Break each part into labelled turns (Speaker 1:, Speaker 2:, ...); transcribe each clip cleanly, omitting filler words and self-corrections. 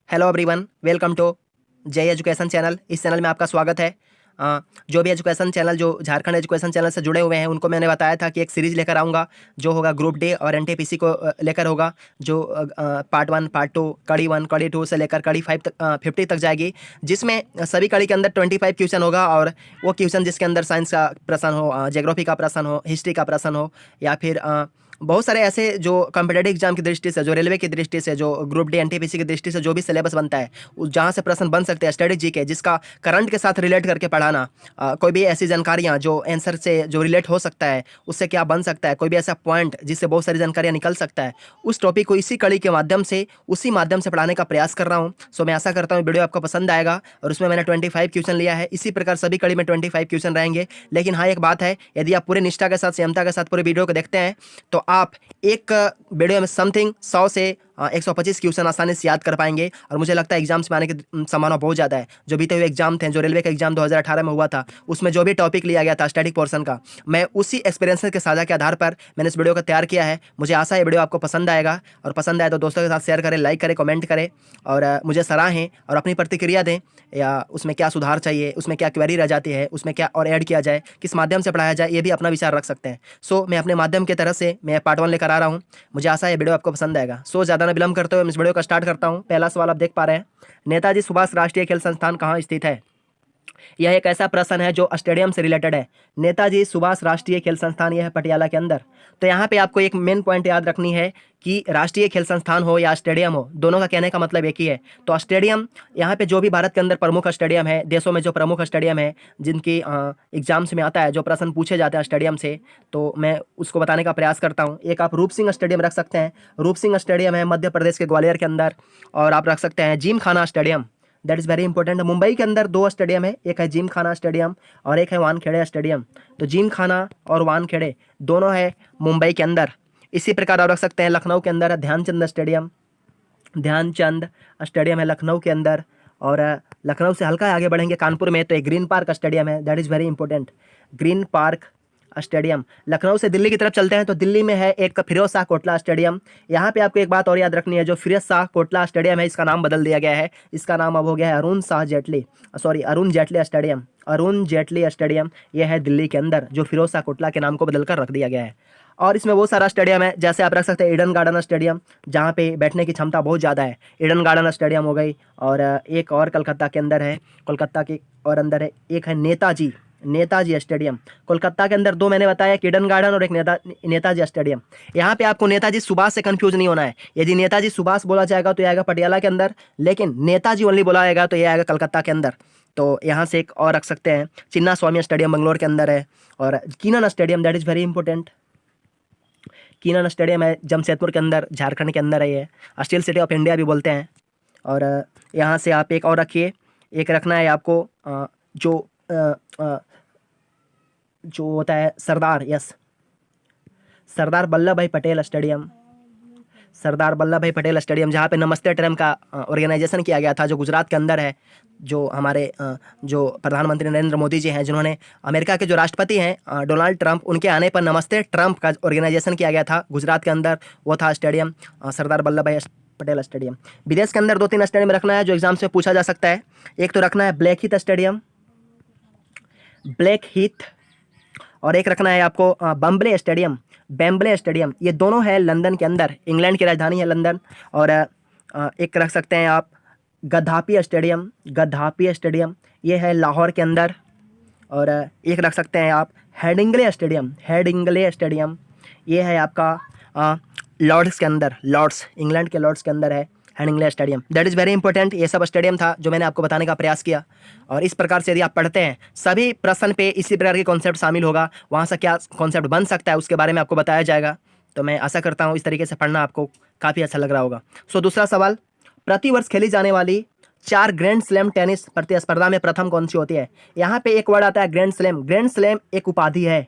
Speaker 1: Hello everyone, welcome to जय education channel. इस channel में आपका स्वागत है। जो भी एजुकेशन चैनल जो झारखंड एजुकेशन चैनल से जुड़े हुए हैं उनको मैंने बताया था कि एक सीरीज लेकर आऊँगा जो होगा ग्रुप डी और एनटीपीसी को लेकर होगा, जो पार्ट 1 पार्ट 2 कड़ी 1 कड़ी 2 से लेकर कड़ी 5 तक 50 तक जाएगी, जिसमें सभी कड़ी के अंदर 25 क्वेश्चन होगा। और वो क्वेश्चन जिसके अंदर साइंस का प्रश्न हो, ज्योग्राफी का प्रश्न हो, हिस्ट्री का प्रश्न हो, या फिर बहुत सारे ऐसे जो कॉम्पिटेटिव एग्जाम की दृष्टि से, जो रेलवे की दृष्टि से, जो ग्रुप डी एनटीपीसी की दृष्टि से जो भी सिलेबस बनता है जहाँ से प्रश्न बन सकते हैं स्ट्रेटेजी के, जिसका करंट के साथ रिलेट करके पढ़ाना, कोई भी ऐसी जानकारियाँ जो आंसर से जो रिलेट हो सकता है उससे क्या बन सकता है, कोई भी ऐसा पॉइंट जिससे बहुत सारी जानकारियाँ निकल सकता है, उस टॉपिक को इसी कड़ी के माध्यम से उसी माध्यम से पढ़ाने का प्रयास कर रहा हूँ। सो मैं आशा करता हूँ वीडियो आपको पसंद आएगा। और उसमें मैंने 25 क्वेश्चन लिया है, इसी प्रकार सभी कड़ी में 25 क्वेश्चन रहेंगे। लेकिन हाँ, एक बात है, यदि आप पूरे निष्ठा के साथ, संयमता के साथ पूरे वीडियो को देखते हैं तो आप एक वीडियो में समथिंग 100 से 125 क्वेश्चन आसानी से याद कर पाएंगे। और मुझे लगता है एग्जाम्स में आने की संभावना बहुत ज़्यादा है। जो बीते हुए एग्जाम थे, जो रेलवे का एग्जाम 2018 में हुआ था, उसमें जो भी टॉपिक लिया गया था स्टैटिक पोर्शन का, मैं उसी एक्सपीरियंस के साझा के आधार पर मैंने इस वीडियो को तैयार किया है। मुझे आशा है वीडियो आपको पसंद आएगा, और पसंद आए तो दोस्तों के साथ शेयर करें, लाइक करें, कमेंट करें, और मुझे सराहें और अपनी प्रतिक्रिया दें, या उसमें क्या सुधार चाहिए, उसमें क्या क्वेरी रह जाती है, उसमें क्या और ऐड किया जाए, किस माध्यम से पढ़ाया जाए, ये भी अपना विचार रख सकते हैं। सो मैं अपने माध्यम की तरह से मैं पार्ट 1 लेकर आ रहा हूँ। मुझे आशा है वीडियो आपको पसंद आएगा। सो ज़्यादा न विलंब करते हुए मैं इस वीडियो का स्टार्ट करता हूँ। पहला सवाल आप देख पा रहे हैं, नेताजी सुभाष राष्ट्रीय खेल संस्थान कहाँ स्थित है? यह एक ऐसा प्रश्न है जो स्टेडियम से रिलेटेड है। नेताजी सुभाष राष्ट्रीय खेल संस्थान यह है पटियाला के अंदर। तो यहाँ पे आपको एक मेन पॉइंट याद रखनी है कि राष्ट्रीय खेल संस्थान हो या स्टेडियम हो, दोनों का कहने का मतलब एक ही है। तो स्टेडियम, यहाँ पे जो भी भारत के अंदर प्रमुख स्टेडियम है, देशों में जो प्रमुख स्टेडियम है, जिनकी एग्जाम्स में आता है, जो प्रश्न पूछे जाते हैं स्टेडियम से, तो मैं उसको बताने का प्रयास करता हूँ। एक आप रूप सिंह स्टेडियम रख सकते हैं। रूप सिंह स्टेडियम है मध्य प्रदेश के ग्वालियर के अंदर। और आप रख सकते हैं जिम खाना stadium, that is very important. Mumbai के अंदर 2 स्टेडियम है, एक है जिम खाना स्टेडियम और एक है वानखेड़े स्टेडियम। तो जिम खाना और वानखेड़े दोनों है मुंबई के अंदर। इसी प्रकार आप रख सकते हैं लखनऊ के अंदर ध्यानचंद स्टेडियम, ध्यानचंद स्टेडियम है लखनऊ के अंदर। और लखनऊ से हल्का आगे बढ़ेंगे कानपुर में तो एक ग्रीन पार्क स्टेडियम है, that is very important, green park stadium. Lucknow से दिल्ली की तरफ चलते हैं तो दिल्ली में है एक फिरोज शाह कोटला स्टेडियम। यहाँ पे आपको एक बात और याद रखनी है, जो फिरोज शाह कोटला स्टेडियम है इसका नाम बदल दिया गया है। इसका नाम अब हो गया है अरुण जेटली स्टेडियम। अरुण जेटली स्टेडियम ये है दिल्ली के अंदर, जो फिरोज शाह कोटला के नाम को बदलकर रख दिया गया है। और इसमें बहुत सारा स्टेडियम है, जैसे आप रख सकते हैं ईडन गार्डन स्टेडियम, जहाँ पे बैठने की क्षमता बहुत ज़्यादा है, ईडन गार्डन स्टेडियम हो गई। और एक और कोलकाता के अंदर है, कोलकाता के और अंदर है, एक है नेताजी स्टेडियम। कोलकाता के अंदर 2 मैंने बताया, ईडन गार्डन और एक नेताजी स्टेडियम। यहाँ पे आपको नेताजी सुभाष से कंफ्यूज नहीं होना है। यदि नेताजी सुभाष बोला जाएगा तो ये आएगा पटियाला के अंदर, लेकिन नेताजी ओनली बोला जाएगा तो ये आएगा कलकत्ता के अंदर। तो यहाँ से एक और रख सकते हैं, चिन्ना स्वामी स्टेडियम बंगलोर के अंदर है। और Keenan stadium, that is very important, Keenan stadium है जमशेदपुर के अंदर, झारखंड के अंदर है। ये स्टील सिटी ऑफ इंडिया भी बोलते हैं। और यहाँ से आप एक और रखिए, एक रखना है आपको जो होता है सरदार वल्लभ भाई पटेल स्टेडियम, सरदार वल्लभ भाई पटेल स्टेडियम, जहाँ पे नमस्ते ट्रम का ऑर्गेनाइजेशन किया गया था, जो गुजरात के अंदर है। जो हमारे जो प्रधानमंत्री नरेंद्र मोदी जी हैं, जिन्होंने अमेरिका के जो राष्ट्रपति हैं डोनाल्ड ट्रंप, उनके आने पर नमस्ते ट्रंप का ऑर्गेनाइजेशन किया गया था गुजरात के अंदर, वो था स्टेडियम सरदार वल्लभ भाई पटेल स्टेडियम। विदेश के अंदर 2-3 स्टेडियम रखना है जो एग्जाम से पूछा जा सकता है। एक तो रखना है ब्लैक हीथ स्टेडियम, और एक रखना है आपको बेम्बले स्टेडियम। ये दोनों है लंदन के अंदर, इंग्लैंड की राजधानी है लंदन। और एक रख सकते हैं आप गद्दाफी स्टेडियम, ये है लाहौर के अंदर। और एक रख सकते हैं आप हेडिंग्ले स्टेडियम, ये है आपका लॉर्ड्स के अंदर, इंग्लैंड के लॉर्ड्स के अंदर है Headingley stadium. That is very important. ये सब स्टेडियम था जो मैंने आपको बताने का प्रयास किया। और इस प्रकार से यदि आप पढ़ते हैं, सभी प्रश्न पे इसी प्रकार के कॉन्सेप्ट शामिल होगा, वहाँ से क्या कॉन्सेप्ट बन सकता है उसके बारे में आपको बताया जाएगा। तो मैं आशा करता हूँ इस तरीके से पढ़ना आपको काफ़ी अच्छा लग रहा होगा। सो दूसरा सवाल, प्रतिवर्ष खेली जाने वाली 4 ग्रैंड स्लैम टेनिस प्रतिस्पर्धा में प्रथम कौन सी होती है? यहाँ पे एक वर्ड आता है ग्रैंड स्लैम। ग्रैंड स्लैम एक उपाधि है,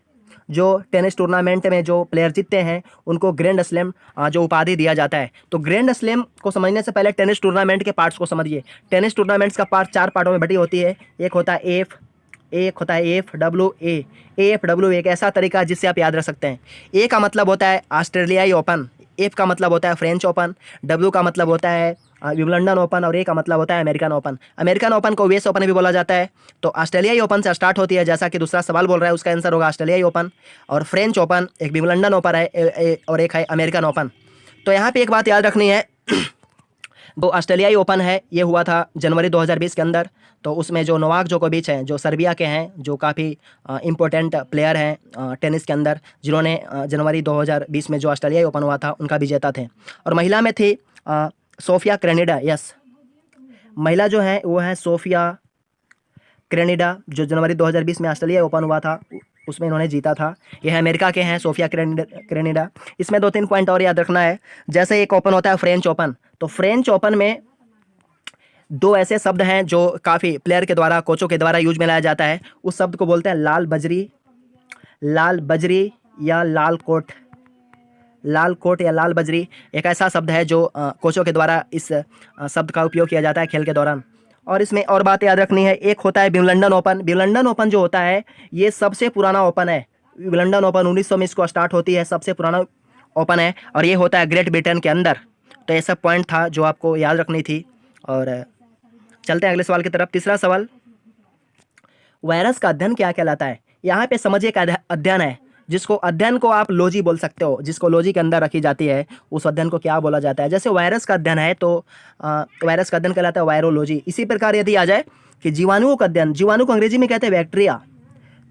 Speaker 1: जो टेनिस टूर्नामेंट में जो प्लेयर जीतते हैं उनको ग्रैंड स्लैम जो उपाधि दिया जाता है। तो ग्रैंड स्लैम को समझने से पहले टेनिस टूर्नामेंट के पार्ट्स को समझिए। टेनिस टूर्नामेंट्स का पार्ट 4 पार्टों में बटी होती है। एक होता है AFWA एक ऐसा तरीका है जिससे आप याद रख सकते हैं। ए का मतलब होता है ऑस्ट्रेलियाई ओपन, एफ का मतलब होता है फ्रेंच ओपन, डब्ल्यू का मतलब होता है विंबलडन ओपन, और ए का मतलब होता है अमेरिकन ओपन। अमेरिकन ओपन को यूएस ओपन भी बोला जाता है। तो ऑस्ट्रेलियाई ओपन से स्टार्ट होती है, जैसा कि दूसरा सवाल बोल रहा है, उसका आंसर होगा ऑस्ट्रेलियाई ओपन। और फ्रेंच ओपन, एक विंबलडन ओपन है और एक है अमेरिकन ओपन। तो यहाँ पे एक बात याद रखनी है, जो ऑस्ट्रेलियाई ओपन है ये हुआ था जनवरी 2020 के अंदर। तो उसमें जो नोवाक जोकोविच हैं, जो सर्बिया के हैं, जो काफ़ी इम्पोर्टेंट प्लेयर हैं टेनिस के अंदर, जिन्होंने जनवरी 2020 में जो ऑस्ट्रेलियाई ओपन हुआ था उनका विजेता थे। और महिला में थी सोफिया क्रेनिडा, यस, महिला जो है वो है सोफिया क्रेनिडा, जो जनवरी 2020 में ऑस्ट्रेलिया ओपन हुआ था उसमें इन्होंने जीता था। यह अमेरिका के हैं, सोफिया क्रेनिडा। इसमें 2-3 पॉइंट और याद रखना है। जैसे एक ओपन होता है फ्रेंच ओपन, तो फ्रेंच ओपन में 2 ऐसे शब्द हैं जो काफ़ी प्लेयर के द्वारा, कोचों के द्वारा यूज में लाया जाता है। उस शब्द को बोलते हैं लाल बजरी या लाल कोट। लाल कोट या लाल बजरी एक ऐसा शब्द है जो कोचों के द्वारा इस शब्द का उपयोग किया जाता है खेल के दौरान। और इसमें और बात याद रखनी है, एक होता है विंबलडन ओपन। विंबलडन ओपन जो होता है ये सबसे पुराना ओपन है। विंबलडन ओपन 1900 में इसको स्टार्ट होती है, सबसे पुराना ओपन है, और ये होता है ग्रेट ब्रिटेन के अंदर। तो ये सब पॉइंट था जो आपको याद रखनी थी। और चलते हैं अगले सवाल की तरफ। तीसरा सवाल, वायरस का अध्ययन क्या कहलाता है? यहाँ पे समझिए एक अध्ययन है, जिसको अध्ययन को आप लॉजी बोल सकते हो, जिसको लॉजी के अंदर रखी जाती है, उस अध्ययन को क्या बोला जाता है? जैसे वायरस का अध्ययन है तो वायरस का अध्ययन कहलाता है वायरोलॉजी। इसी प्रकार यदि आ जाए कि जीवाणुओं का अध्ययन, जीवाणु को अंग्रेजी में कहते हैं बैक्टीरिया,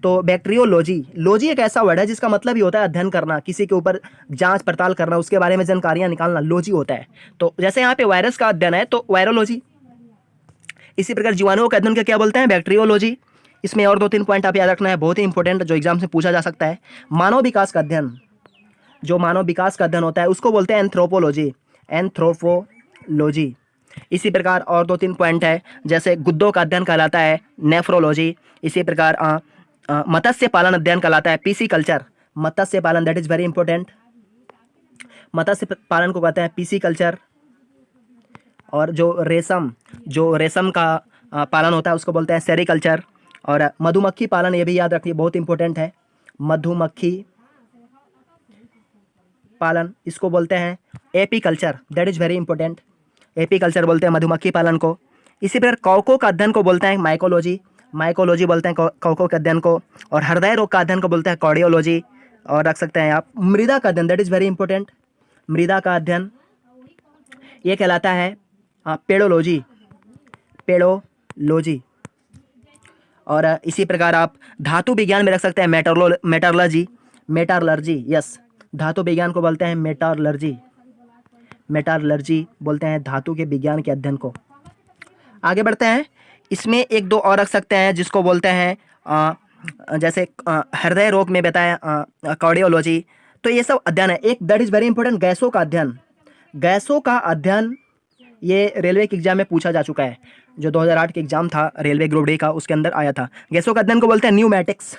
Speaker 1: तो बैक्टीरियोलॉजी। लॉजी एक ऐसा वर्ड है जिसका मतलब ही होता है अध्ययन करना, किसी के ऊपर जांच पड़ताल करना, उसके बारे में जानकारियां निकालना, लॉजी होता है। तो जैसे यहाँ पे वायरस का अध्ययन है तो वायरोलॉजी। इसी प्रकार जीवाणुओं का अध्ययन को क्या बोलते हैं? बैक्टीरियोलॉजी। इसमें और 2-3 पॉइंट आप याद रखना है, बहुत ही इंपॉर्टेंट, जो एग्जाम से पूछा जा सकता है। मानव विकास का अध्ययन, जो मानव विकास का अध्ययन होता है उसको बोलते हैं एंथ्रोपोलॉजी। एंथ्रोपोलॉजी। इसी प्रकार और 2-3 पॉइंट है, जैसे गुद्दों का अध्ययन कहलाता है नेफ्रोलॉजी। इसी प्रकार मत्स्य पालन अध्ययन कहलाता है पीसीकल्चर। मत्स्य पालन, दैट इज वेरी इंपॉर्टेंट। मत्स्य पालन को कहते हैं पीसीकल्चर। और जो रेशम का पालन होता है उसको बोलते हैं सेरिकल्चर। और मधुमक्खी पालन, ये भी याद रखिए, बहुत इंपॉर्टेंट है। मधुमक्खी पालन, इसको बोलते हैं apiculture, that is very important. Apiculture बोलते हैं मधुमक्खी पालन को। इसी प्रकार कौकों का अध्ययन को बोलते हैं माइकोलॉजी। माइकोलॉजी बोलते हैं कौकों के अध्ययन को। और हृदय रोग का अध्ययन को बोलते हैं कार्डियोलॉजी। और रख सकते हैं आप मृदा का अध्ययन, दैट इज वेरी इंपॉर्टेंट। मृदा का अध्ययन ये कहलाता है पेडोलॉजी। पेडोलॉजी। और इसी प्रकार आप धातु विज्ञान में रख सकते हैं मेटलर्जी। मेटालर्जी, यस, धातु विज्ञान को बोलते हैं मेटालर्जी। मेटालर्जी बोलते हैं धातु के विज्ञान के अध्ययन को। आगे बढ़ते हैं। इसमें 1-2 और रख सकते हैं जिसको बोलते हैं जैसे हृदय रोग में बताया कार्डियोलॉजी। तो ये सब अध्ययन है। एक दैट इज वेरी इंपॉर्टेंट, गैसों का अध्ययन। गैसों का अध्ययन ये रेलवे के एग्जाम में पूछा जा चुका है। जो 2008 के एग्जाम था रेलवे ग्रुप डी का, उसके अंदर आया था। गैसों का अध्ययन को बोलते हैं न्यूमैटिक्स।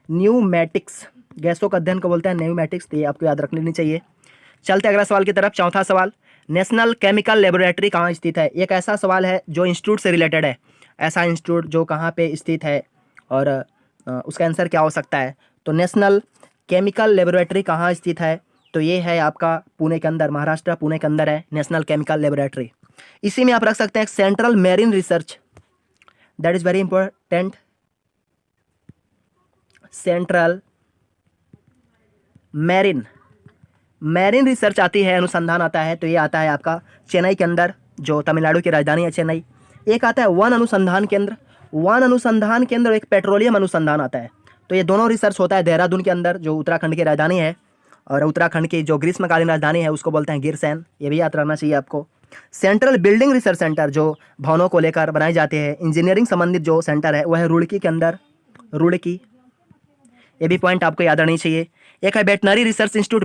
Speaker 1: न्यूमैटिक्स, गैसों का अध्ययन को बोलते हैं न्यूमैटिक्स। तो ये आपको याद रख लेनी चाहिए। चलते अगला सवाल की तरफ। चौथा सवाल, नेशनल केमिकल लेबोरेटरी कहाँ स्थित है? एक ऐसा सवाल है जो इंस्टीट्यूट से रिलेटेड है। ऐसा इंस्टीट्यूट जो कहाँ पे स्थित है और उसका आंसर क्या हो सकता है? तो नेशनल केमिकल लेबोरेटरी कहाँ स्थित है? तो ये है आपका पुणे के अंदर, महाराष्ट्र पुणे के अंदर है नेशनल केमिकल लेबोरेटरी। इसी में आप रख सकते हैं central marine research, that is very important. Central marine research आती है, अनुसंधान आता है। तो ये आता है आपका चेन्नई के अंदर, जो तमिलनाडु की राजधानी है चेन्नई। एक आता है वन अनुसंधान केंद्र। वन अनुसंधान केंद्र, एक पेट्रोलियम अनुसंधान आता है। तो ये दोनों रिसर्च होता है देहरादून के अंदर, जो उत्तराखंड की राजधानी है। और उत्तराखंड की जो ग्रीष्मकालीन राजधानी है उसको बोलते हैं गिरसैन। ये भी याद रखना चाहिए आपको। सेंट्रल बिल्डिंग रिसर्च सेंटर, जो भवनों को लेकर बनाए जाते हैं, इंजीनियरिंग संबंधित जो सेंटर है वह है रुड़की के अंदर, रुड़की। ये भी पॉइंट आपको याद रहनी चाहिए। एक है वेटनरी रिसर्च इंस्टीट्यूट।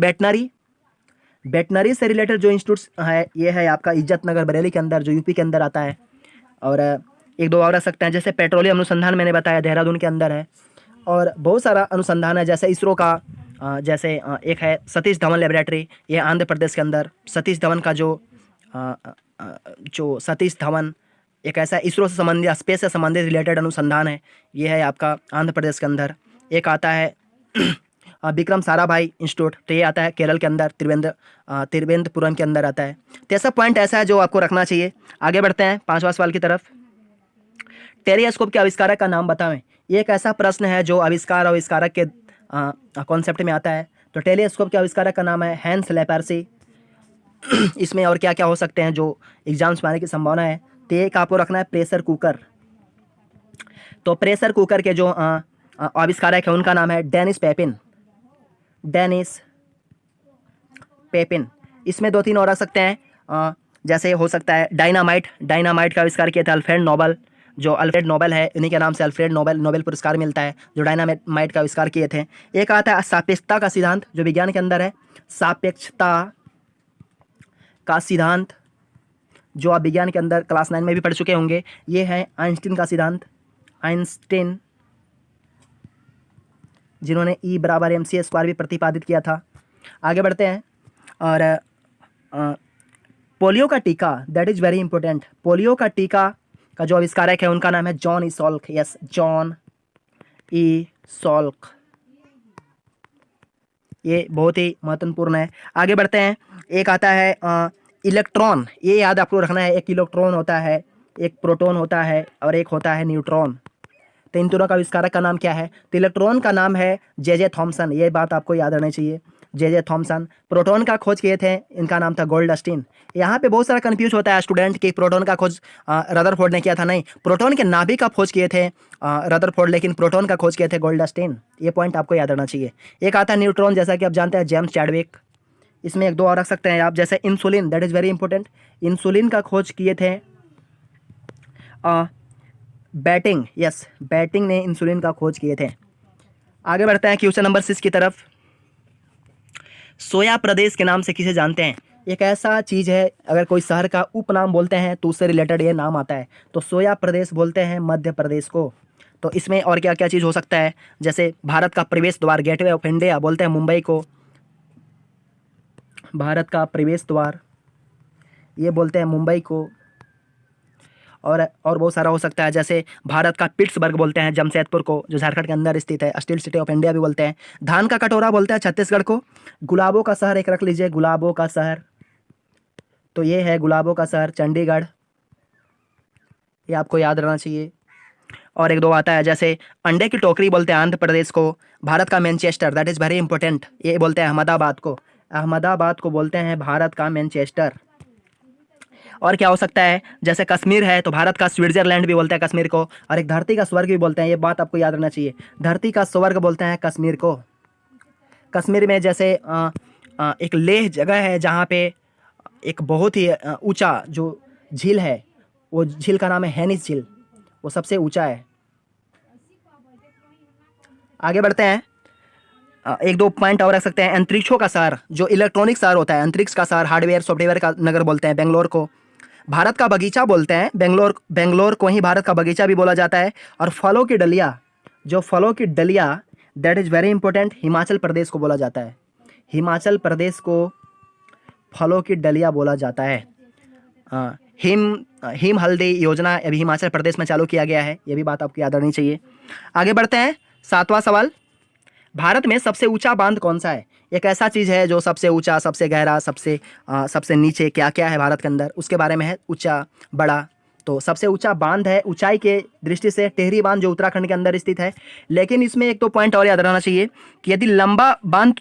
Speaker 1: वेटनरी से रिलेटेड जो इंस्टीट्यूट है ये है आपका इज्जत नगर बरेली के अंदर, जो यूपी के अंदर आता है। और 1-2 और रख सकते हैं, जैसे पेट्रोलियम अनुसंधान मैंने बताया देहरादून के अंदर है। और बहुत सारा अनुसंधान है, जैसे इसरो का जैसे एक है सतीश धवन लेबोरेटरी, ये आंध्र प्रदेश के अंदर। सतीश धवन का जो सतीश धवन एक ऐसा इसरो से संबंधित, स्पेस से संबंधित रिलेटेड अनुसंधान है, ये है आपका आंध्र प्रदेश के अंदर। एक आता है विक्रम साराभाई इंस्टीट्यूट, तो ये आता है केरल के अंदर, त्रिवेंद्रपुरम के अंदर आता है। तो ऐसा पॉइंट ऐसा है जो आपको रखना चाहिए। आगे बढ़ते हैं 5वां सवाल की तरफ। टेलीस्कोप के आविष्कारक का नाम बताएं। ये एक ऐसा प्रश्न है जो आविष्कारक के कॉन्सेप्ट में आता है। तो टेलीस्कोप के आविष्कारक का नाम है हैंस लेपर्सी। इसमें और क्या क्या हो सकते हैं जो एग्जाम्स में आने की संभावना है, तो एक आपको रखना है प्रेशर कुकर। तो प्रेशर कुकर के जो आविष्कारक है उनका नाम है डेनिस पेपिन। इसमें 2-3 और रख सकते हैं, जैसे हो सकता है डायनामाइट का आविष्कार किया था अल्फ्रेड नोबल। जो अल्फ्रेड नोबल है उन्हीं के नाम से अल्फ्रेड नोबेल पुरस्कार मिलता है, जो डायनामाइट का आविष्कार किए थे। एक आता है सापेक्षता का सिद्धांत, जो विज्ञान के अंदर है। सापेक्षता का सिद्धांत जो आप विज्ञान के अंदर क्लास 9 में भी पढ़ चुके होंगे, ये है आइंस्टीन का सिद्धांत। आइंस्टीन जिन्होंने E = mc² भी प्रतिपादित किया था। आगे बढ़ते हैं। और पोलियो का टीका, that is very important. Polio का टीका का जो आविष्कारक है उनका नाम है John E Salk. Yes, John E Salk. ये बहुत ही महत्वपूर्ण है। आगे बढ़ते हैं। एक आता है इलेक्ट्रॉन। ये याद आपको रखना है, एक इलेक्ट्रॉन होता है, एक प्रोटॉन होता है और एक होता है न्यूट्रॉन। तो इन दोनों का आविष्कारक का नाम क्या है? तो इलेक्ट्रॉन का नाम है जे थॉमसन। ये बात आपको याद रहनी चाहिए, जे थॉमसन। प्रोटॉन का खोज किए थे, इनका नाम था गोल्डस्टीन। यहाँ पे बहुत सारा कंफ्यूज होता है स्टूडेंट कि प्रोटॉन का खोज रदरफोर्ड ने किया था। नहीं, प्रोटॉन के नाभिक का खोज किए थे रदरफोर्ड, लेकिन प्रोटॉन का खोज किए थे गोल्डस्टीन। ये पॉइंट आपको याद रहना चाहिए। एक आता है न्यूट्रॉन, जैसा कि आप जानते हैं जेम्स चैडविक। इसमें 1-2 और रख सकते हैं आप, जैसे insulin, that is very important. Insulin का खोज किए थे बैटिंग। यस, बैटिंग ने इंसुलिन का खोज किए थे। आगे बढ़ते हैं क्वेश्चन नंबर 6 की तरफ। सोया प्रदेश के नाम से किसे जानते हैं? एक ऐसा चीज़ है, अगर कोई शहर का उपनाम बोलते हैं तो उससे रिलेटेड ये नाम आता है। तो सोया प्रदेश बोलते हैं मध्य प्रदेश को। तो इसमें और क्या क्या चीज़ हो सकता है, जैसे भारत का प्रवेश द्वार, गेटवे ऑफ इंडिया बोलते हैं मुंबई को। भारत का प्रवेश द्वार ये बोलते हैं मुंबई को। और बहुत सारा हो सकता है, जैसे भारत का पिट्सबर्ग बोलते हैं जमशेदपुर को, जो झारखंड के अंदर स्थित है। स्टील सिटी ऑफ इंडिया भी बोलते हैं। धान का कटोरा बोलते हैं छत्तीसगढ़ को। गुलाबों का शहर एक रख लीजिए, गुलाबों का शहर। तो ये है गुलाबों का शहर चंडीगढ़। ये आपको याद रहना चाहिए। और 1-2 आता है, जैसे अंडे की टोकरी बोलते हैं आंध्र प्रदेश को। भारत का Manchester, that is very important, ये बोलते हैं अहमदाबाद को। अहमदाबाद को बोलते हैं भारत का मैनचेस्टर। और क्या हो सकता है, जैसे कश्मीर है तो भारत का स्विट्जरलैंड भी बोलते हैं कश्मीर को। और एक धरती का स्वर्ग भी बोलते हैं, ये बात आपको याद रखना चाहिए। धरती का स्वर्ग बोलते हैं कश्मीर को। कश्मीर में जैसे एक लेह जगह है जहाँ पे एक बहुत ही ऊंचा जो झील है, वो झील का नाम है हेनिस झील, वो सबसे ऊंचा है। आगे बढ़ते हैं। 1-2 पॉइंट और रख सकते हैं। अंतरिक्षों का शहर, जो इलेक्ट्रॉनिक शहर होता है, अंतरिक्ष का शहर, हार्डवेयर सॉफ्टवेयर का नगर बोलते हैं बेंगलोर को। भारत का बगीचा बोलते हैं बेंगलोर को ही भारत का बगीचा भी बोला जाता है। और फलों की डलिया, जो फलों की डलिया, that is very important, Himachal Pradesh को बोला जाता है। हिमाचल प्रदेश को फलों की डलिया बोला जाता है। हिम हल्दी योजना अभी हिमाचल प्रदेश में चालू किया गया है, ये भी बात आपको याद रखनी चाहिए। आगे बढ़ते हैं। 7वां सवाल, भारत में सबसे ऊंचा बांध कौन सा है? एक ऐसा चीज़ है जो सबसे ऊंचा, सबसे गहरा, सबसे नीचे, क्या क्या है भारत के अंदर, उसके बारे में है। ऊंचा, बड़ा। तो सबसे ऊंचा बांध है ऊंचाई के दृष्टि से टिहरी बांध, जो उत्तराखंड के अंदर स्थित है। लेकिन इसमें 1-2 पॉइंट और याद रहना चाहिए कि यदि लंबा बांध,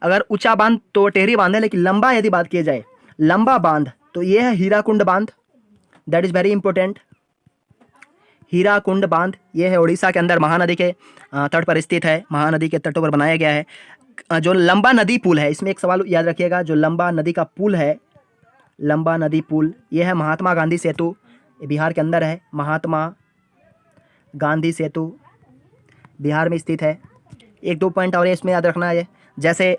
Speaker 1: अगर ऊंचा बांध तो टिहरी बांध है, लेकिन लंबा यदि बात की जाए, लंबा बांध, तो ये है हीराकुंड बांध। That is very important. Hirakud बांध ये है उड़ीसा के अंदर, महानदी के तट पर स्थित है। महानदी के तटों पर बनाया गया है। जो लंबा नदी पुल है, इसमें एक सवाल याद रखिएगा, जो लंबा नदी का पुल है, लंबा नदी पुल, ये है महात्मा गांधी सेतु, बिहार के अंदर है। महात्मा गांधी सेतु बिहार में स्थित है। 1-2 पॉइंट और इसमें याद रखना है, जैसे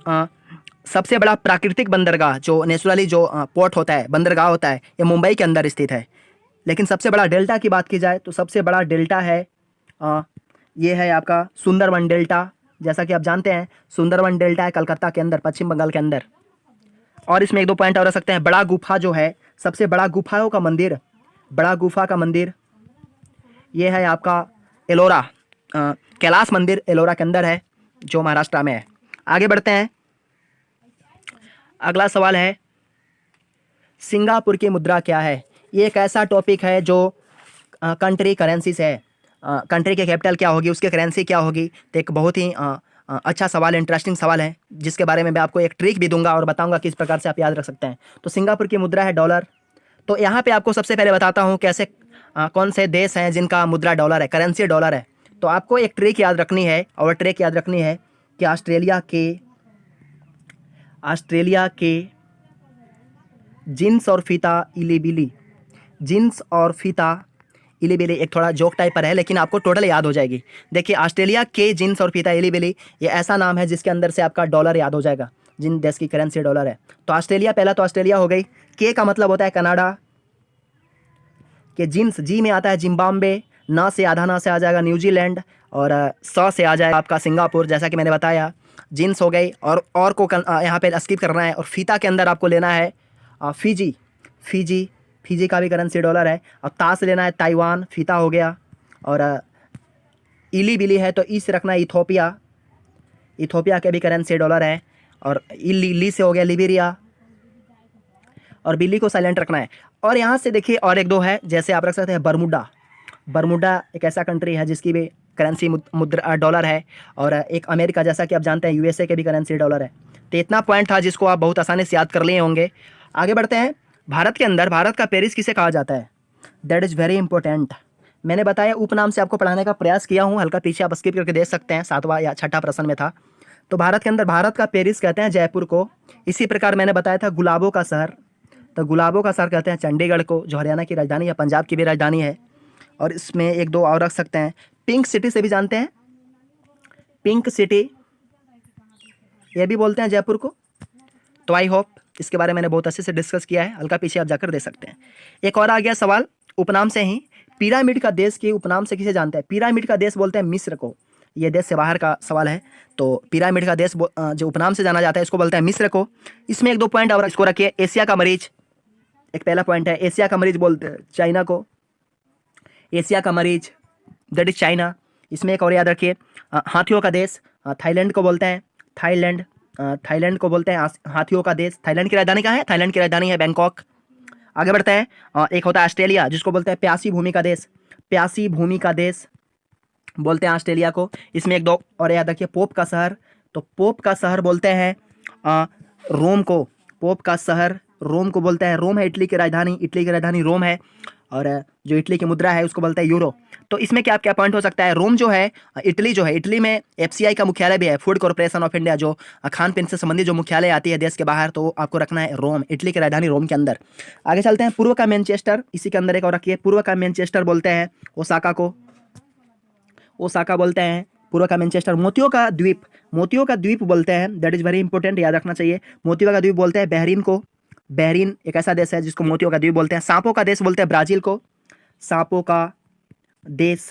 Speaker 1: सबसे बड़ा प्राकृतिक बंदरगाह, जो नेचुरली जो पोर्ट होता है, बंदरगाह होता है, ये मुंबई के अंदर स्थित है। लेकिन सबसे बड़ा डेल्टा की बात की जाए तो सबसे बड़ा डेल्टा है ये है आपका सुंदरवन डेल्टा। जैसा कि आप जानते हैं सुंदरवन डेल्टा है कलकत्ता के अंदर, पश्चिम बंगाल के अंदर। और इसमें 1-2 पॉइंट और रख सकते हैं। बड़ा गुफा जो है, सबसे बड़ा गुफाओं का मंदिर, बड़ा गुफा का मंदिर, ये है आपका एलोरा, कैलाश मंदिर एलोरा के अंदर है, जो महाराष्ट्र में है। आगे बढ़ते हैं। अगला सवाल है सिंगापुर की मुद्रा क्या है। ये एक ऐसा टॉपिक है जो कंट्री करेंसी से है। कंट्री के कैपिटल क्या होगी, उसकी करेंसी क्या होगी। तो एक बहुत ही अच्छा सवाल है, इंटरेस्टिंग सवाल है, जिसके बारे में मैं आपको एक ट्रिक भी दूंगा और बताऊंगा किस प्रकार से आप याद रख सकते हैं। तो सिंगापुर की मुद्रा है डॉलर। तो यहाँ पे आपको सबसे पहले बताता हूँ कैसे कौन से देश हैं जिनका मुद्रा डॉलर है, करेंसी डॉलर है। तो आपको एक ट्रिक याद रखनी है, और ट्रिक याद रखनी है कि ऑस्ट्रेलिया के जिन्स और फीता इलीबिली, जिन्स और फीता इलीबिली एक थोड़ा जोक टाइप पर है, लेकिन आपको टोटल याद हो जाएगी। देखिए ऑस्ट्रेलिया के जिन्स और फीता इलीबिली, ये ऐसा नाम है जिसके अंदर से आपका डॉलर याद हो जाएगा, जिन देश की करेंसी डॉलर है। तो ऑस्ट्रेलिया, पहला तो ऑस्ट्रेलिया हो गई। के का मतलब होता है कनाडा, के जिन्स, जी में आता है जिम्बाब्वे, ना से आधा ना से आ जाएगा न्यूजीलैंड, और स से आ जाएगा आपका सिंगापुर, जैसा कि मैंने बताया। जिन्स हो गई, और को यहाँ पे स्किप करना है। और फीता के अंदर आपको लेना है फिजी का भी करेंसी डॉलर है। और ताश लेना है ताइवान, फीता हो गया। और इली बिली है तो ई से रखना है इथोपिया के भी करेंसी डॉलर है। और ली से हो गया लिबेरिया, और बिल्ली को साइलेंट रखना है। और यहाँ से देखिए और एक दो है, जैसे आप रख सकते हैं बरमुडा एक ऐसा कंट्री है जिसकी भी करेंसी मुद्रा डॉलर है। और एक अमेरिका, जैसा कि आप जानते हैं यूएसए के भी करेंसी डॉलर है। तो इतना पॉइंट था जिसको आप बहुत आसानी से याद कर लिए होंगे। आगे बढ़ते हैं। भारत के अंदर भारत का पेरिस किसे कहा जाता है, दैट इज़ वेरी इंपॉर्टेंट। मैंने बताया उपनाम से आपको पढ़ाने का प्रयास किया हूँ, हल्का पीछे आप स्किप करके देख सकते हैं, 7वां या 6ठा प्रश्न में था। तो भारत के अंदर भारत का पेरिस कहते हैं जयपुर को। इसी प्रकार मैंने बताया था गुलाबों का शहर, तो गुलाबों का शहर कहते हैं चंडीगढ़ को, जो हरियाणा की राजधानी है, पंजाब की भी राजधानी है। और इसमें एक दो और रख सकते हैं, पिंक सिटी से भी जानते हैं, पिंक सिटी ये भी बोलते हैं जयपुर को। तो आई होप इसके बारे में मैंने बहुत अच्छे से डिस्कस किया है, हल्का पीछे आप जाकर दे सकते हैं। एक और आ गया सवाल उपनाम से ही, पिरामिड का देश के उपनाम से किसे जानते हैं। पिरामिड का देश बोलते हैं मिस्र को। ये देश से बाहर का सवाल है। तो पिरामिड का देश जो उपनाम से जाना जाता है, इसको बोलते हैं मिस्र को। इसमें एक दो पॉइंट और इसको रखिए। एशिया का मरीज, एक पहला पॉइंट है, एशिया का मरीज बोलते हैं चाइना को, एशिया का मरीज दैट इज चाइना। इसमें एक और याद रखिए, हाथियों का देश थाईलैंड को बोलते हैं, थाईलैंड को बोलते हैं हाथियों का देश। थाईलैंड की राजधानी कहाँ है, थाईलैंड की राजधानी है बैंकॉक। आगे बढ़ते हैं। एक होता है ऑस्ट्रेलिया, जिसको बोलते हैं प्यासी भूमि का देश, प्यासी भूमि का देश बोलते हैं ऑस्ट्रेलिया को। इसमें एक दो और याद रखिए, पोप का शहर, तो पोप का शहर बोलते हैं रोम को, पोप का शहर रोम को बोलते हैं। रोम है इटली की राजधानी रोम है। और जो इटली की मुद्रा है उसको बोलते हैं यूरो। तो इसमें क्या क्या पॉइंट हो सकता है, रोम जो है, इटली में एफसीआई का मुख्यालय भी है, फूड कॉर्पोरेशन ऑफ इंडिया, जो खान पीन से संबंधित जो मुख्यालय आती है देश के बाहर, तो आपको रखना है रोम, इटली की राजधानी रोम के अंदर। आगे चलते हैं। पूर्व का मैनचेस्टर, इसी के अंदर एक और रखिए, पूर्व का मैनचेस्टर बोलते हैं ओसाका को, ओसाका बोलते हैं पूर्व का मैनचेस्टर। मोतियों का द्वीप बोलते हैं, दैट इज वेरी इंपॉर्टेंट, याद रखना चाहिए। मोतियों का द्वीप बोलते हैं बहरीन को, बहरीन एक ऐसा देश है जिसको मोतियों का द्वीप बोलते हैं। सांपों का देश बोलते हैं ब्राजील को, सांपों का देश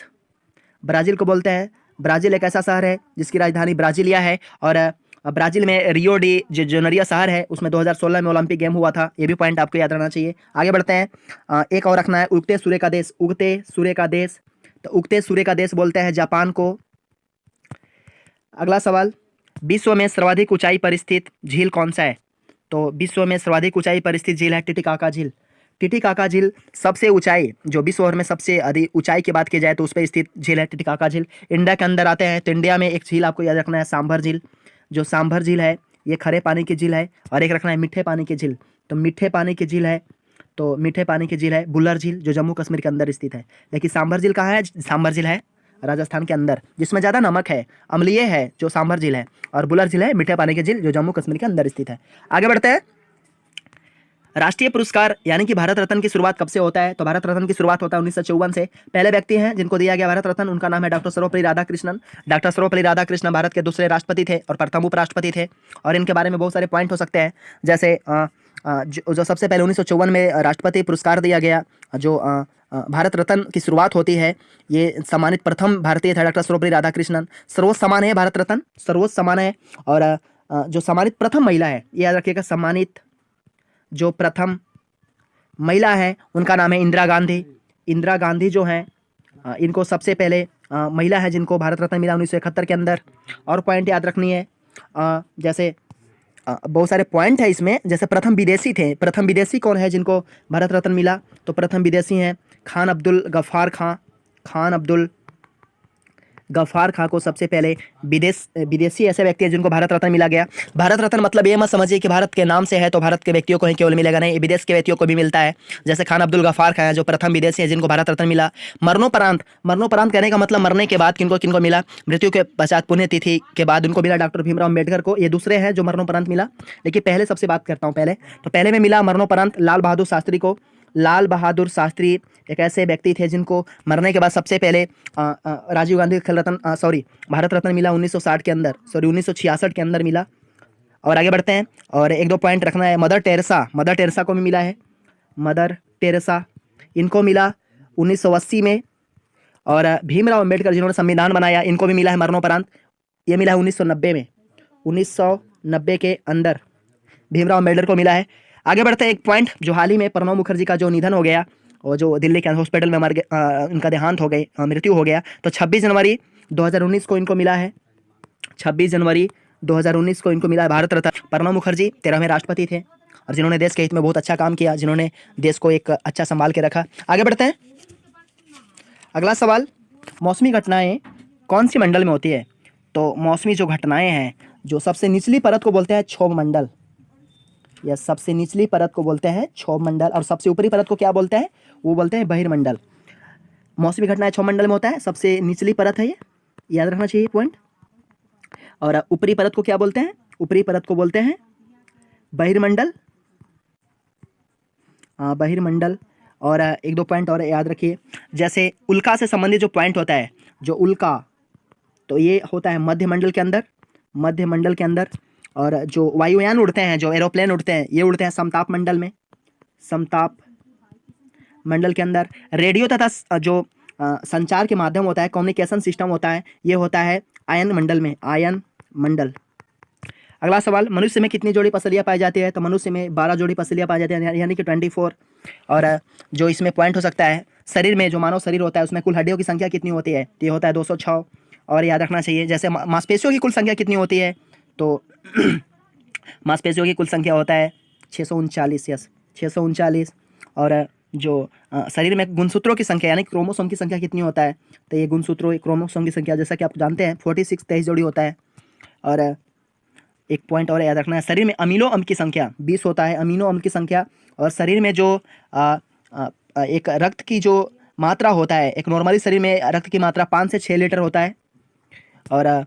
Speaker 1: ब्राजील को बोलते हैं। ब्राजील एक ऐसा शहर है जिसकी राजधानी ब्राजीलिया है। और ब्राजील में रियो डी जेनेरियो शहर है, उसमें 2016 में ओलंपिक गेम हुआ था। ये भी पॉइंट आपको याद रखना चाहिए। आगे बढ़ते हैं। एक और रखना है, उगते सूर्य का देश, उगते सूर्य का देश, तो उगते सूर्य का देश बोलते हैं जापान को। अगला सवाल, विश्व में सर्वाधिक ऊंचाई पर स्थित झील कौन सा है। तो विश्व में सर्वाधिक ऊंचाई पर स्थित झील है टिटिकाका झील। टिटिकाका झील सबसे ऊंचाई, जो विश्व भर में सबसे अधिक ऊंचाई की बात की जाए तो उस पर स्थित झील है टिटिकाका झील। इंडिया के अंदर आते हैं तो इंडिया में एक झील आपको याद रखना है, सांभर झील। जो सांभर झील है ये खरे पानी की झील है। और एक रखना है मीठे पानी की झील, तो मीठे पानी की झील है, तो मीठे पानी की झील है बुल्लर झील, जो जम्मू कश्मीर के अंदर स्थित है। लेकिन सांभर झील कहाँ है, सांभर झील है राजस्थान के अंदर, जिसमें ज़्यादा नमक है, अम्लीय है, जो सांभर झील है। और बुल्लर झील है मीठे पानी की झील, जो जम्मू कश्मीर के अंदर स्थित है। आगे बढ़ते हैं। राष्ट्रीय पुरस्कार यानी कि भारत रत्न की शुरुआत कब से होता है। तो भारत रत्न की शुरुआत होता है 1954 से। पहले व्यक्ति हैं जिनको दिया गया भारत रत्न, उनका नाम है डॉक्टर सर्वपल्ली राधाकृष्णन। डॉक्टर सर्वपल्ली राधाकृष्णन भारत के दूसरे राष्ट्रपति थे और प्रथम उपराष्ट्रपति थे। और इनके बारे में बहुत सारे पॉइंट हो सकते हैं, जैसे जो सबसे पहले 1954 में राष्ट्रपति पुरस्कार दिया गया, जो भारत रत्न की शुरुआत होती है, ये सम्मानित प्रथम भारतीय थे डॉक्टर सर्वपल्ली राधाकृष्णन। सर्वोच्च सम्मान है भारत रत्न, सर्वोच्च सम्मान है। और जो सम्मानित प्रथम महिला है, ये याद रखिएगा, सम्मानित जो प्रथम महिला है उनका नाम है इंदिरा गांधी। इंदिरा गांधी जो हैं, इनको सबसे पहले महिला है जिनको भारत रत्न मिला 1971 के अंदर। और पॉइंट याद रखनी है जैसे बहुत सारे पॉइंट है इसमें। जैसे प्रथम विदेशी थे, प्रथम विदेशी कौन है जिनको भारत रत्न मिला? तो प्रथम विदेशी हैं खान अब्दुल गफ्फार खां। खान अब्दुल गफ्फार खां को सबसे पहले विदेशी ऐसे व्यक्ति हैं जिनको भारत रत्न मिला गया। भारत रत्न मतलब ये मत समझिए कि भारत के नाम से है तो भारत के व्यक्तियों को ही केवल मिलेगा, नहीं, विदेश के व्यक्तियों को भी मिलता है। जैसे खान अब्दुल गफ्फार खां हैं जो प्रथम विदेशी हैं जिनको भारत रत्न मिला। मरणोपरांत, मरणोपरांत कहने का मतलब मरने के बाद किनको किनको मिला? मृत्यु के पश्चात पुण्यतिथि के बाद उनको मिला डॉक्टर भीमराव अम्बेडकर को। ये दूसरे हैं जो मरणोपरांत मिला। लेकिन पहले सबसे बात करता हूँ पहले, तो पहले में मिला मरणोपरांत लाल बहादुर शास्त्री को। लाल बहादुर शास्त्री एक ऐसे व्यक्ति थे जिनको मरने के बाद सबसे पहले राजीव गांधी खेल रत्न भारत रत्न मिला 1960 के अंदर, 1966 के अंदर मिला। और आगे बढ़ते हैं और एक दो पॉइंट रखना है। मदर टेरेसा, मदर टेरेसा को भी मिला है। मदर टेरेसा इनको मिला 1980 में। और भीमराव अम्बेडकर जिन्होंने संविधान बनाया इनको भी मिला है मरणोपरांत। ये मिला है 1990 में, 1990 के अंदर भीमराव अम्बेडकर को मिला है। आगे बढ़ते हैं एक पॉइंट जो हाल ही में प्रणब मुखर्जी का जो निधन हो गया और जो दिल्ली के हॉस्पिटल में मर गए, इनका देहांत हो गई, मृत्यु हो गया। तो 26 जनवरी 2019 को इनको मिला है। 26 जनवरी 2019 को इनको मिला है भारत रत्न। प्रणब मुखर्जी 13वें राष्ट्रपति थे और जिन्होंने देश के हित में बहुत अच्छा काम किया, जिन्होंने देश को एक अच्छा संभाल के रखा। आगे बढ़ते हैं। अगला सवाल, मौसमी घटनाएं कौन सी मंडल में होती है? तो मौसमी जो घटनाएं हैं, जो सबसे निचली परत को बोलते हैं क्षोभ मंडल, या सबसे निचली परत को बोलते हैं क्षोभ मंडल, और सबसे ऊपरी परत को क्या बोलते हैं? वो बोलते हैं बहिर्मंडल। मौसमी घटनाएं क्षोभ मंडल में होता है, सबसे निचली परत है, ये याद रखना चाहिए पॉइंट। और ऊपरी परत को क्या बोलते हैं? ऊपरी परत को बोलते हैं बहिर्मंडल, बहिर्मंडल। और एक दो पॉइंट और याद रखिए, जैसे उल्का से संबंधित जो पॉइंट होता है, जो उल्का, तो ये होता है मध्यमंडल के अंदर, मध्यमंडल के अंदर। और जो वायुयान उड़ते हैं, जो एरोप्लेन उड़ते हैं, ये उड़ते हैं समताप मंडल में, समताप मंडल के अंदर। रेडियो तथा जो संचार के माध्यम होता है, कम्युनिकेशन सिस्टम होता है, ये होता है आयन मंडल में, आयन मंडल। अगला सवाल, मनुष्य में कितनी जोड़ी पसलियाँ पाई जाती है? तो मनुष्य में 12 जोड़ी पसलियाँ पाई जाती है, यानी कि 24। और जो इसमें पॉइंट हो सकता है, शरीर में जो मानव शरीर होता है उसमें कुल हड्डियों की संख्या कितनी होती है? तो ये होता है 206। और याद रखना चाहिए, जैसे मांसपेशियों की कुल संख्या कितनी होती है? तो मांसपेशियों की कुल संख्या होता है 639, यस 639। और जो शरीर में गुणसूत्रों की संख्या यानी क्रोमोसोम की संख्या कितनी होता है? तो ये गुणसूत्रों, क्रोमोसोम की संख्या जैसा कि आप जानते हैं 46, 23 जोड़ी होता है। और एक पॉइंट और याद रखना है, शरीर में अमीनो अम्ल की संख्या 20 होता है, अमीनो अम्ल की संख्या। और शरीर में जो एक रक्त की जो मात्रा होता है, एक नॉर्मली शरीर में रक्त की मात्रा 5 से 6 लीटर होता है। और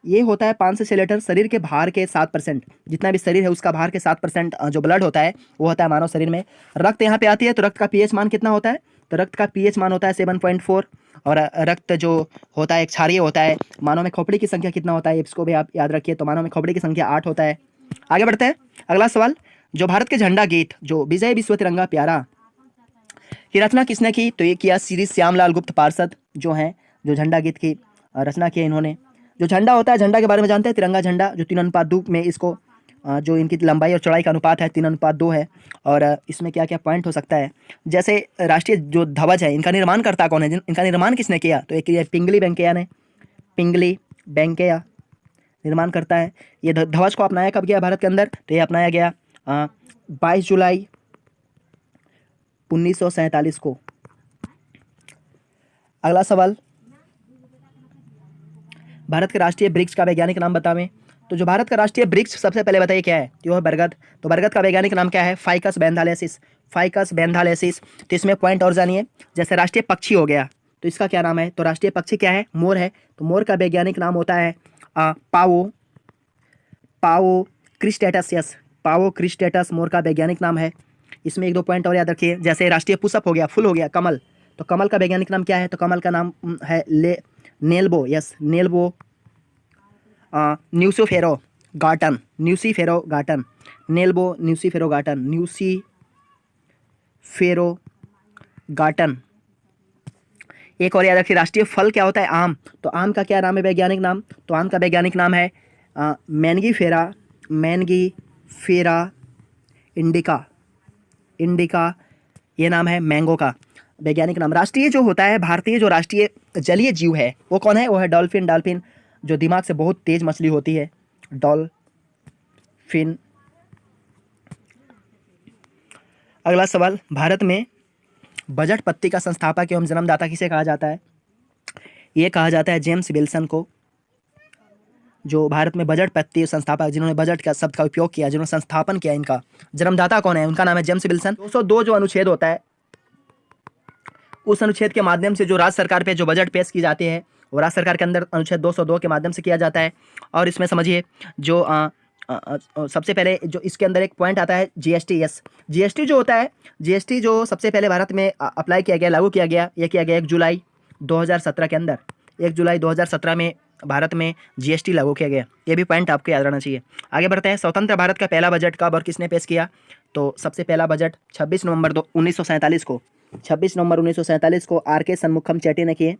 Speaker 1: ये होता है 5 से 6 लीटर शरीर के भार के 7%, जितना भी शरीर है उसका भार के 7% जो ब्लड होता है वो होता है मानव शरीर में। रक्त यहाँ पे आती है तो रक्त का पीएच मान कितना होता है? तो रक्त का पीएच मान होता है 7.4। और रक्त जो होता है एक क्षारीय होता है। मानव में खोपड़ी की संख्या कितना होता है, इसको भी आप याद रखिए। तो मानव में खोपड़ी की संख्या 8 होता है। आगे बढ़ते हैं। अगला सवाल, जो भारत के झंडा गीत जो विजय विश्व तिरंगा प्यारा की रचना किसने की? तो ये किया श्री श्यामलाल गुप्त पार्षद जो हैं, जो झंडा गीत की रचना की इन्होंने। जो झंडा होता है, झंडा के बारे में जानते हैं, तिरंगा झंडा जो 3:2 में इसको जो इनकी लंबाई और चौड़ाई का अनुपात है 3:2 है। और इसमें क्या क्या पॉइंट हो सकता है, जैसे राष्ट्रीय जो ध्वज है इनका निर्माण करता कौन है? इनका निर्माण किसने किया? तो एक पिंगली वेंकैया ने, पिंगली वेंकैया निर्माण करता है। ये ध्वज को अपनाया कब गया भारत के अंदर? तो ये अपनाया गया 22 जुलाई 1947 को। अगला सवाल, भारत के राष्ट्रीय वृक्ष का वैज्ञानिक नाम बतावें। तो जो भारत का राष्ट्रीय वृक्ष सबसे पहले बताइए क्या है? तो यह है बरगद। तो बरगद का वैज्ञानिक नाम क्या है? Ficus benghalensis, ficus benghalensis. तो इसमें पॉइंट और जानिए, जैसे राष्ट्रीय पक्षी हो गया तो इसका क्या नाम है? तो राष्ट्रीय पक्षी क्या है? मोर है। तो मोर का वैज्ञानिक नाम होता है पाओ, पाओ क्रिस्टेटस, यस पाओ क्रिस्टेटस मोर का वैज्ञानिक नाम है। इसमें एक दो पॉइंट और याद रखिए, जैसे राष्ट्रीय पुष्प हो गया, फूल हो गया कमल। तो कमल का वैज्ञानिक नाम क्या है? तो कमल का नाम है नेल्बो, यस नेल्बो। न्यूसीफेरो गार्टन, न्यूसीफेरो गार्टन, नेल्बो न्यूसीफेरो गार्टन, न्यूसीफेरो गार्टन। एक और याद रखिए, राष्ट्रीय फल क्या होता है? आम। तो आम का क्या नाम है वैज्ञानिक नाम? तो आम का वैज्ञानिक नाम है मैंगीफेरा, मैंगीफेरा इंडिका, इंडिका ये नाम है मैंगो का वैज्ञानिक नाम। राष्ट्रीय जो होता है, भारतीय जो राष्ट्रीय जलीय जीव है वो कौन है? वो है डॉल्फिन। डॉल्फिन जो दिमाग से बहुत तेज मछली होती है, डॉल्फिन। अगला सवाल, भारत में बजट पत्ती का संस्थापक एवं जन्मदाता किसे कहा जाता है? ये कहा जाता है जेम्स विल्सन को। जो भारत में बजट पत्ती संस्थापक, जिन्होंने बजट का शब्द का उपयोग किया, जिन्होंने संस्थापन किया, इनका जन्मदाता कौन है? उनका नाम है जेम्स विल्सन। 202 जो अनुच्छेद होता है, उस अनुच्छेद के माध्यम से जो राज्य सरकार पे जो बजट पेश की जाती है, वो राज्य सरकार के अंदर अनुच्छेद 202 के माध्यम से किया जाता है। और इसमें समझिए जो सबसे पहले जो इसके अंदर एक पॉइंट आता है जीएसटी। यस, जीएसटी जो होता है, जीएसटी जो सबसे पहले भारत में अप्लाई किया गया, लागू किया गया, यह किया गया 1 जुलाई 2017 के अंदर। 1 जुलाई 2017 में भारत में जीएसटी लागू किया गया। ये भी पॉइंट आपको याद रहना चाहिए। आगे बढ़ते हैं। स्वतंत्र भारत का पहला बजट कब और किसने पेश किया? तो सबसे पहला बजट 26 नवंबर 1947 को, 26 नवंबर 1947 को आर.के. शनमुखम चेट्टी ने किए।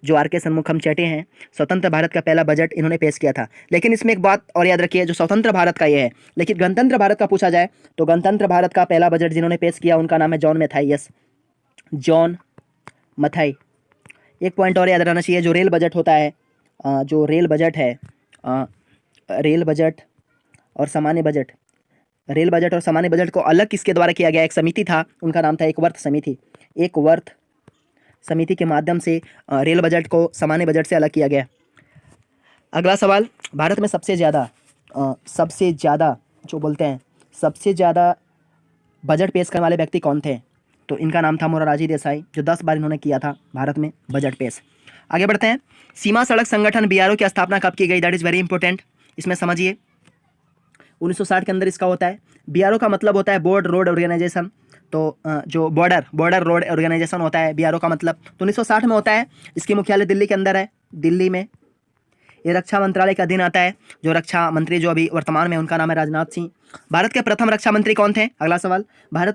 Speaker 1: जो आर.के. शनमुखम चेट्टी हैं, स्वतंत्र भारत का पहला बजट इन्होंने पेश किया था। लेकिन इसमें एक बात और याद रखिए, जो स्वतंत्र भारत का ये है, लेकिन गणतंत्र भारत का पूछा जाए तो गणतंत्र भारत का पहला बजट जिन्होंने पेश किया उनका नाम है John Mathai. Yes, John Mathai. एक पॉइंट और याद रहना चाहिए, जो रेल बजट होता है, जो रेल बजट है, रेल बजट और सामान्य बजट, रेल बजट और सामान्य बजट को अलग किसके द्वारा किया गया? एक समिति था, उनका नाम था एकवर्थ समिति। एकवर्थ समिति के माध्यम से रेल बजट को सामान्य बजट से अलग किया गया। अगला सवाल, भारत में सबसे ज़्यादा जो बोलते हैं सबसे ज़्यादा बजट पेश करने वाले व्यक्ति कौन थे? तो इनका नाम था मोरारजी देसाई, जो 10 बार इन्होंने किया था भारत में बजट पेश। आगे बढ़ते हैं। सीमा सड़क संगठन बीआरओ की स्थापना कब की गई? That is very important. इसमें समझिए 1960 के अंदर इसका होता है। बीआरओ का मतलब होता है बोर्ड रोड ऑर्गेनाइजेशन। तो जो बॉर्डर रोड ऑर्गेनाइजेशन होता है बीआरओ का मतलब, तो 1960 में होता है। इसकी मुख्यालय दिल्ली के अंदर है, दिल्ली में। ये रक्षा मंत्रालय का अधीन आता है। जो रक्षा मंत्री जो अभी वर्तमान में, उनका नाम है राजनाथ सिंह। भारत के प्रथम रक्षा मंत्री कौन थे? अगला सवाल, भारत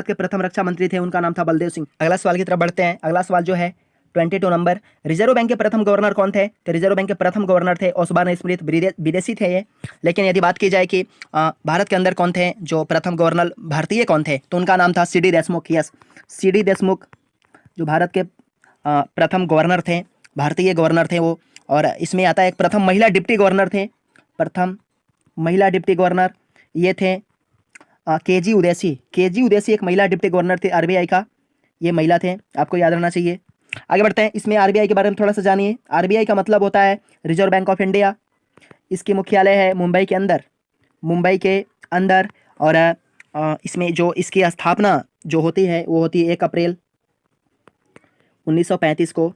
Speaker 1: के प्रथम रक्षा मंत्री थे, उनका नाम था बलदेव सिंह। अगला सवाल की तरफ बढ़ते हैं। अगला सवाल जो है 22 नंबर, रिजर्व बैंक के प्रथम गवर्नर कौन थे? तो रिजर्व बैंक के प्रथम गवर्नर थे ओसबान स्मिथ, विदेशी थे ये। लेकिन यदि बात की जाए कि भारत के अंदर कौन थे जो प्रथम गवर्नर भारतीय कौन थे, तो उनका नाम था CD. Deshmukh. Yes, CD. Deshmukh जो भारत के प्रथम गवर्नर थे, भारतीय गवर्नर थे वो। और इसमें आता है एक प्रथम महिला डिप्टी गवर्नर थे, प्रथम महिला डिप्टी गवर्नर ये थे के.जी. उदैसी। के.जी. उदैसी एक महिला डिप्टी गवर्नर थे आरबीआई का, ये महिला थे, आपको याद रहना चाहिए। आगे बढ़ते हैं। इसमें आरबीआई के बारे में थोड़ा सा जानिए। आरबीआई का मतलब होता है रिजर्व बैंक ऑफ इंडिया। इसकी मुख्यालय है मुंबई के अंदर। और इसमें जो इसकी स्थापना जो होती है वो होती है 1 अप्रैल 1935 को।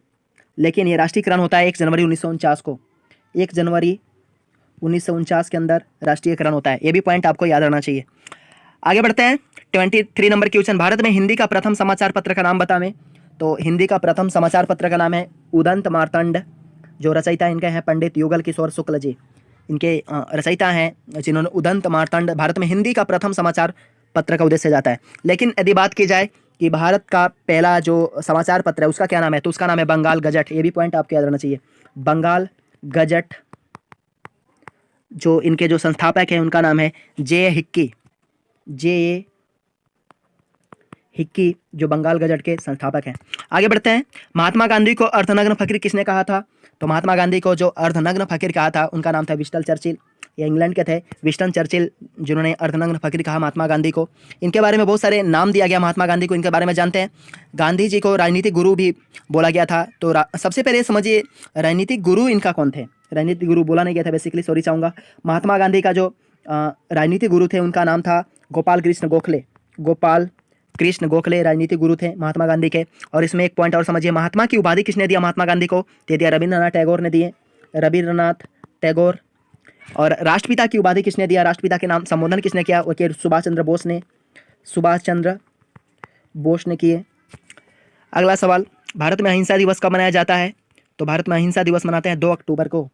Speaker 1: लेकिन ये राष्ट्रीयकरण होता है 1 जनवरी 1949 को। 1 जनवरी 1949 के अंदर राष्ट्रीयकरण होता है। ये भी पॉइंट आपको याद रहना चाहिए। आगे बढ़ते हैं। 23 नंबर क्वेश्चन, भारत में हिंदी का प्रथम समाचार पत्र का नाम बतावें। तो हिंदी का प्रथम समाचार पत्र का नाम है उदंत मार्तंड। जो रचयिता इनके हैं पंडित युगल किशोर शुक्ल जी, इनके रचयिता हैं जिन्होंने उदंत मार्तंड। भारत में हिंदी का प्रथम समाचार पत्र का उद्देश्य जाता है। लेकिन यदि बात की जाए कि भारत का पहला जो समाचार पत्र है उसका क्या नाम है, तो उसका नाम है बंगाल गजट। ये भी पॉइंट आपको याद रहना चाहिए, बंगाल गजट। जो इनके जो संस्थापक हैं उनका नाम है जे ए हिक्की, जो बंगाल गजट के संस्थापक हैं। आगे बढ़ते हैं। महात्मा गांधी को अर्धनग्न फकीर किसने कहा था? तो महात्मा गांधी को जो अर्धनग्न फकीर कहा था उनका नाम था विंस्टन चर्चिल। ये इंग्लैंड के थे, विंस्टन चर्चिल, जिन्होंने अर्धनग्न फकीर कहा महात्मा गांधी को। इनके बारे में बहुत सारे नाम दिया गया महात्मा गांधी को, इनके बारे में जानते हैं। गांधी जी को राजनीतिक गुरु भी बोला गया था। तो सबसे पहले समझिए राजनीतिक गुरु इनका कौन थे? राजनीतिक गुरु बोला नहीं गया था बेसिकली, सॉरी चाहूँगा। महात्मा गांधी का जो राजनीतिक गुरु थे उनका नाम था गोपाल कृष्ण गोखले राजनीतिक गुरु थे महात्मा गांधी के। और इसमें एक पॉइंट और समझिए, महात्मा की उपाधि किसने दिया महात्मा गांधी को? दे दिया रविंद्रनाथ टैगोर ने दिए, रविंद्रनाथ टैगोर। और राष्ट्रपिता की उपाधि किसने दिया? राष्ट्रपिता के नाम संबोधन किसने किया? वो सुभाष चंद्र बोस ने किए। अगला सवाल, भारत में अहिंसा दिवस कब मनाया जाता है? तो भारत में अहिंसा दिवस मनाते हैं 2 अक्टूबर को।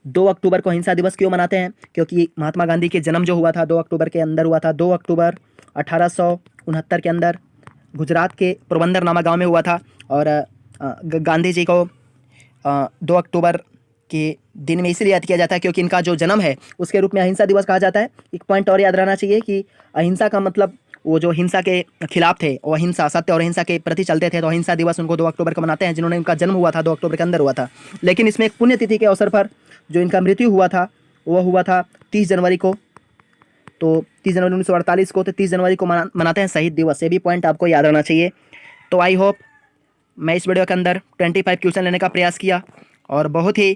Speaker 1: 2 अक्टूबर को अहिंसा दिवस क्यों मनाते हैं? क्योंकि महात्मा गांधी के जन्म जो हुआ था 2 अक्टूबर के अंदर हुआ था। 2 अक्टूबर 1869 के अंदर गुजरात के पोरबंदर नामक गांव में हुआ था। और गांधी जी को 2 अक्टूबर के दिन में इसलिए याद किया जाता है क्योंकि इनका जो जन्म है उसके रूप में अहिंसा दिवस कहा जाता है। एक पॉइंट और याद रहना चाहिए कि अहिंसा का मतलब वो जो हिंसा के खिलाफ थे, वो हिंसा, सत्य और हिंसा के प्रति चलते थे, तो अहिंसा दिवस उनको 2 अक्टूबर को मनाते हैं, जिन्होंने उनका जन्म हुआ था 2 अक्टूबर के अंदर हुआ था। लेकिन इसमें एक पुण्यतिथि के अवसर पर जो इनका मृत्यु हुआ था वो हुआ था 30 जनवरी को। तो 30 जनवरी 1948 को, तो 30 जनवरी को मनाते हैं शहीद दिवस। ये भी पॉइंट आपको याद रहना चाहिए। तो आई होप मैं इस वीडियो के अंदर 25 क्वेश्चन लेने का प्रयास किया और बहुत ही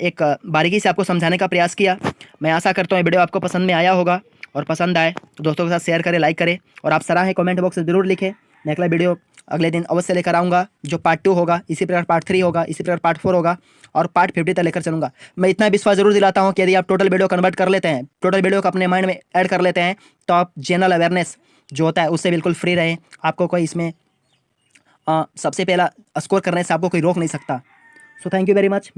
Speaker 1: एक बारीकी से आपको समझाने का प्रयास किया। मैं आशा करता हूँ ये वीडियो आपको पसंद में आया होगा, और पसंद आए तो दोस्तों के साथ शेयर करें, लाइक करें, और आप सराहें कमेंट बॉक्स में ज़रूर लिखें। मैं अगला वीडियो अगले दिन अवश्य लेकर आऊँगा, जो पार्ट 2 होगा, इसी प्रकार पार्ट 3 होगा, इसी प्रकार पार्ट 4 होगा, और पार्ट 50 तक लेकर चलूँगा। मैं इतना विश्वास जरूर दिलाता हूँ कि यदि आप टोटल वीडियो कन्वर्ट कर लेते हैं, टोटल वीडियो को अपने माइंड में ऐड कर लेते हैं, तो आप जनरल अवेयरनेस जो होता है उससे बिल्कुल फ्री रहें। आपको कोई इसमें सबसे पहला स्कोर करने से आपको कोई रोक नहीं सकता। So thank you very much.